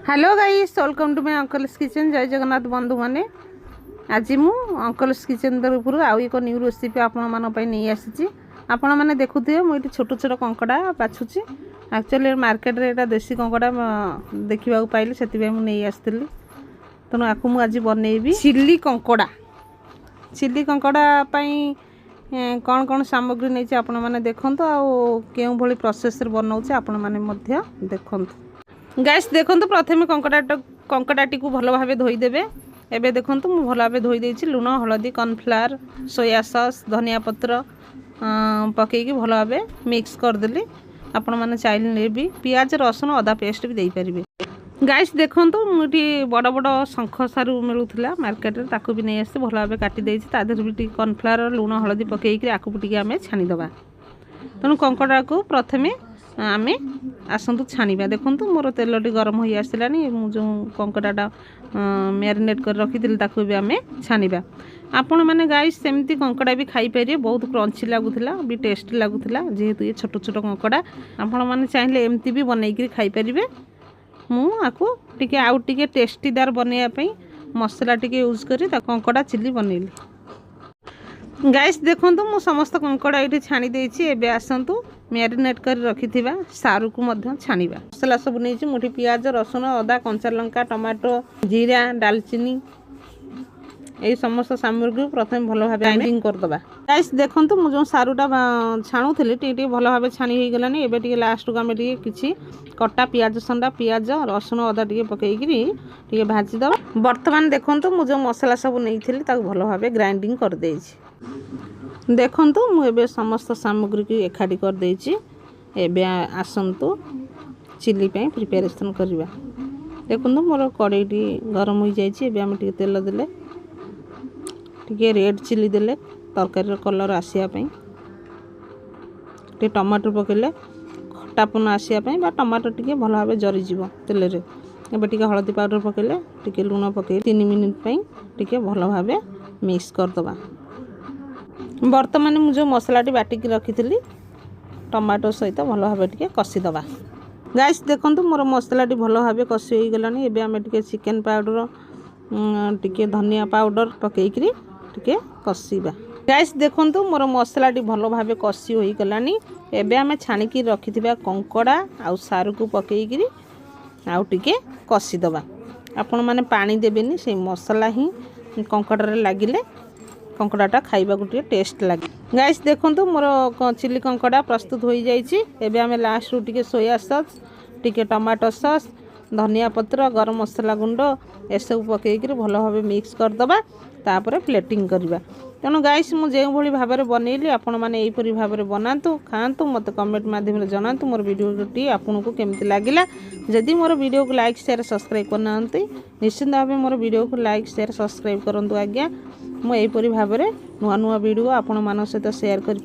Hello guys, welcome to my uncle's kitchen. जय जगन्नाथ बंधु मैंने आज मु अंकल्स किचन तरफ आउ एक न्यू रेसिपी नहीं आसी। आपण मैंने देखुए मुझे छोट छोट कंकड़ा बाछुची। एक्चुअली मार्केट रे एटा देसी कंकड़ा देखा पाइली से नहीं आसती। तेणु आपको मुझे बनईबी चिल्ली कंकड़ा। चिल्ली कंकड़ा कौन कौन सामग्री नहीं आपण मैंने देखु आउ भली प्रोसेस बनाऊे आपण मैंने देखु। गैस देखो प्रथम कंकड़ाटी को भल भाव धोईदेवे। एबे देखो मुझे भल भाव धोई लुण हलदी कॉर्नफ्लावर सोया सॉस धनिया पत्र पकईकी भल भाव मिक्स करदेली। आपण मैंने चाहिए भी पियाज रसुण अदा पेस्ट भी देपारे। गाइस देखो मुझे बड़ बड़ शंख सारू मिलूला मार्केट में ताकू भी नहीं आसते भल भाव काटी तादेह भी कॉर्नफ्लावर लुण हलदी पकईकी आपको भी आम छाणीदे। तेणु कंकड़ा को प्रथमे आम आसतु छाणा। देखो मोर तेल गरम हो आसलानी जो कंकड़ाटा मैरिनेट कर रखी भी आम छाणा। आपण मैंने गाइस सेमती कंकड़ा भी खाईपारे बहुत क्रंची लगुला भी टेस्टी लगुला जेहेतु ये छोट छोट कंकड़ा आपण मैंने चाहिए एमती भी बनईकरी खाईपारे। मुझे आउ टे टेस्टीदार बनवाई मसला टी यूज कर कंकड़ा चिल्ली बनैली। गाइस देखो मु समस्त कंकड़ा ये छाणी देछि। एबे आसतु मैरिनेट कर रखि सारू को मध्य छाणीबा। मसला सब नहीं मुठी पियाज रसुण अदा कंचा लंका टमाटो जीरा दालचीनी ये समस्त सामग्री प्रथम भल भाव ग्राइंडिंग करदबा। गाइस देखो मु जो सारूटा छाणुली टे भल भाव छाणी हो गलानी। एबे टे लास्ट को आम किछि कटा पियाज संडा पियाज रसुण अदा टे पकईकरी भाजीदबा। बर्तमान देखो मु जो मसला सब नहीं भल भाव ग्राइंडिंग कर देछि। देखो मुझे समस्त सामग्री की एकाठी कर देछि। एबे आसतु चिल्ली प्रिपेरेसन करवा। देखो मोर कड़ई गरम हो जाए। आम तेल देले टे रेड चिल्ली देले तरकारी कलर आसापी टे टमाटर पकेले खटापन आसापी टमाटर टे भल भाव जरीज तेल रे। एबे टे हलदी पाउडर पकेले टे लुण पकई 3 मिनिट टे भल भाव मिक्स करदबा। बर्तमान मुझे मसलाटी बाटिकी रखी टमाटो सहित भल भाव टे कषिदबा। गाइस देखो मोर मसलाटी भल भाव कषि हो गलानी। एबे आम टे चिकेन पाउडर टे धनिया पाउडर पकईकरी टे कषिबा। गाइस देखो मोर मसलाटी भल भाव कषि हो गलानी। एबे आम छाणिकी रखि कंकड़ा आउ सारू को पकईकरी आउ टे कषिदबा। आपण माने पानी देबेनी से मसला ही कंकड़ा लगिले कंकड़ाटा खाइबा को टेस्ट लगे। गाइस देखो मोर चिल्ली कंकड़ा प्रस्तुत हो जाइए। एबे आम लास्ट टे सोया सॉस टे टमाटो सॉस धनिया पत्र गरम मसला गुंड एसबू पकईकरी भल भाव मिक्स करदबा। तापर प्लेटिंग करवा। तेणु गाइस मुझे भली भाव में बनैली आपण मैंने यहीपरी भाव में बनातु खातु मत कमेंट माध्यम जनातु मोर वीडियोटी आपन को केमती लगिला। जदि मोर वीडियो को लाइक शेयर सब्सक्राइब करना निश्चिंत भाव मोर वीडियो को लाइक शेयर सब्सक्राइब करूँ आज्ञा। मु यहीपरी भाव में नुआ नुआ वीडियो आपण मान सहित शेयर कर।